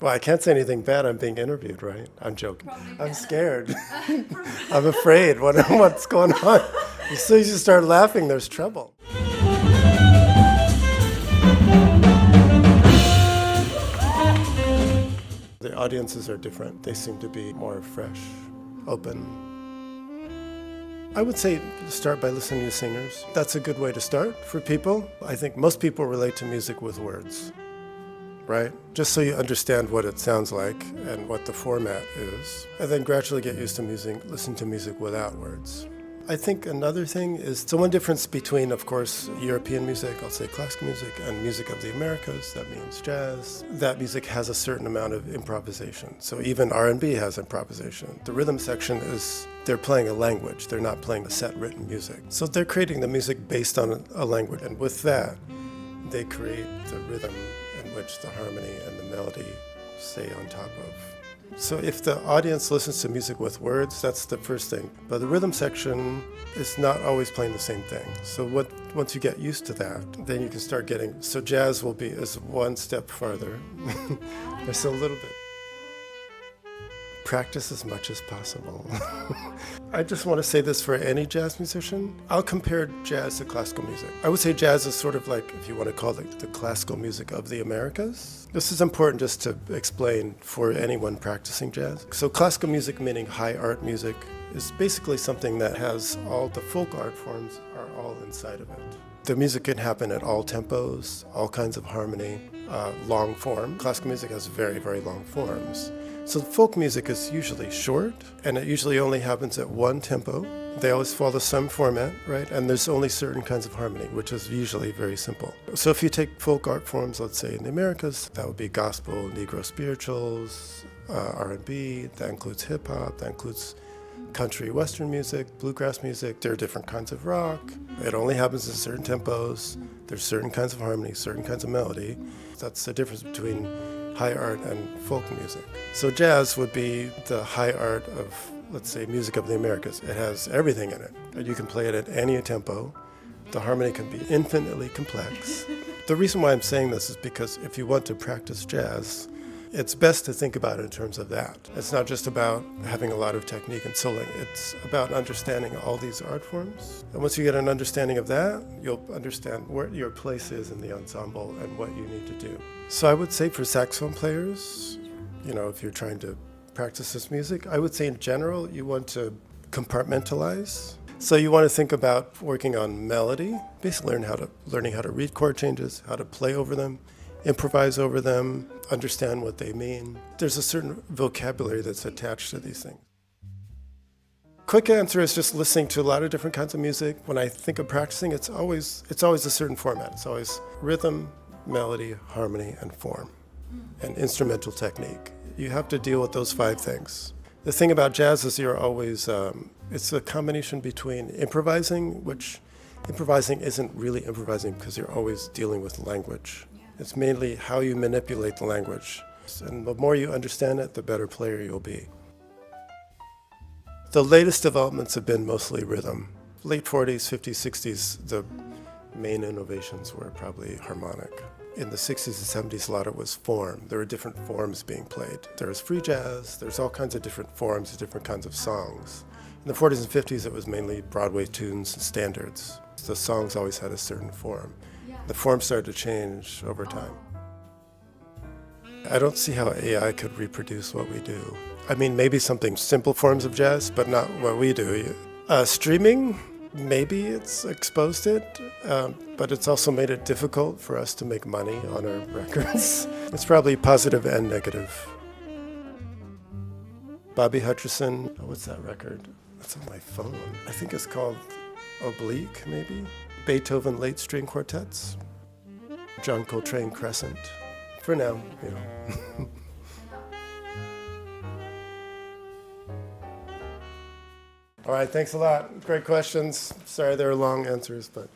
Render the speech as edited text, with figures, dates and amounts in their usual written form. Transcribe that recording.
Well, I can't say anything bad. I'm being interviewed, right? I'm joking. Probably I'm can. scared. I'm afraid. What's going on? As soon as you start laughing, there's trouble. The audiences are different. They seem to be more fresh, open. I would say start by listening to singers. That's a good way to start for people. I think most people relate to music with words, right? Just so you understand what it sounds like and what the format is. And then gradually get used to listen to music without words. I think another thing is, so one difference between, of course, European music, I'll say classical music, and music of the Americas, that means jazz. That music has a certain amount of improvisation. So even R&B has improvisation. The rhythm section is, they're playing a language. They're not playing a set written music. So they're creating the music based on a language. And with that, they create the rhythm in which the harmony and the melody stay on top of. So if the audience listens to music with words, that's the first thing. But the rhythm section is not always playing the same thing. So once you get used to that, then you can start getting, so jazz is one step farther. Just a little bit. Practice as much as possible. I just want to say this for any jazz musician. I'll compare jazz to classical music. I would say jazz is sort of like, if you want to call it the classical music of the Americas. This is important just to explain for anyone practicing jazz. So classical music, meaning high art music, is basically something that has all the folk art forms are all inside of it. The music can happen at all tempos, all kinds of harmony, long form. Classical music has very, very long forms. So folk music is usually short, and it usually only happens at one tempo. They always follow some format, right? And there's only certain kinds of harmony, which is usually very simple. So if you take folk art forms, let's say in the Americas, that would be gospel, Negro spirituals, R&B, that includes hip hop, that includes country western music, bluegrass music. There are different kinds of rock. It only happens at certain tempos. There's certain kinds of harmony, certain kinds of melody. That's the difference between high art and folk music. So jazz would be the high art of, let's say, music of the Americas. It has everything in it. And you can play it at any tempo. The harmony can be infinitely complex. The reason why I'm saying this is because if you want to practice jazz, it's best to think about it in terms of that. It's not just about having a lot of technique and soloing. It's about understanding all these art forms. And once you get an understanding of that, you'll understand where your place is in the ensemble and what you need to do. So I would say for saxophone players, if you're trying to practice this music, I would say in general, you want to compartmentalize. So you want to think about working on melody, basically learning how to read chord changes, how to play over them, improvise over them, understand what they mean. There's a certain vocabulary that's attached to these things. Quick answer is just listening to a lot of different kinds of music. When I think of practicing, it's always a certain format. It's always rhythm, melody, harmony, and form, and instrumental technique. You have to deal with those 5 things. The thing about jazz is you're always, it's a combination between improvising, which improvising isn't really improvising because you're always dealing with language. It's mainly how you manipulate the language. And the more you understand it, the better player you'll be. The latest developments have been mostly rhythm. Late 40s, 50s, 60s, the main innovations were probably harmonic. In the 60s and 70s, a lot of it was form. There were different forms being played. There was free jazz. There's all kinds of different forms, different kinds of songs. In the 40s and 50s, it was mainly Broadway tunes and standards. The songs always had a certain form. The form started to change over time. I don't see how AI could reproduce what we do. I mean, maybe something simple forms of jazz, but not what we do. Streaming, maybe it's exposed it, but it's also made it difficult for us to make money on our records. It's probably positive and negative. Bobby Hutcherson, what's that record? It's on my phone. I think it's called Oblique, maybe? Beethoven Late String Quartets. John Coltrane Crescent. For now, All right, thanks a lot. Great questions. Sorry they were long answers, but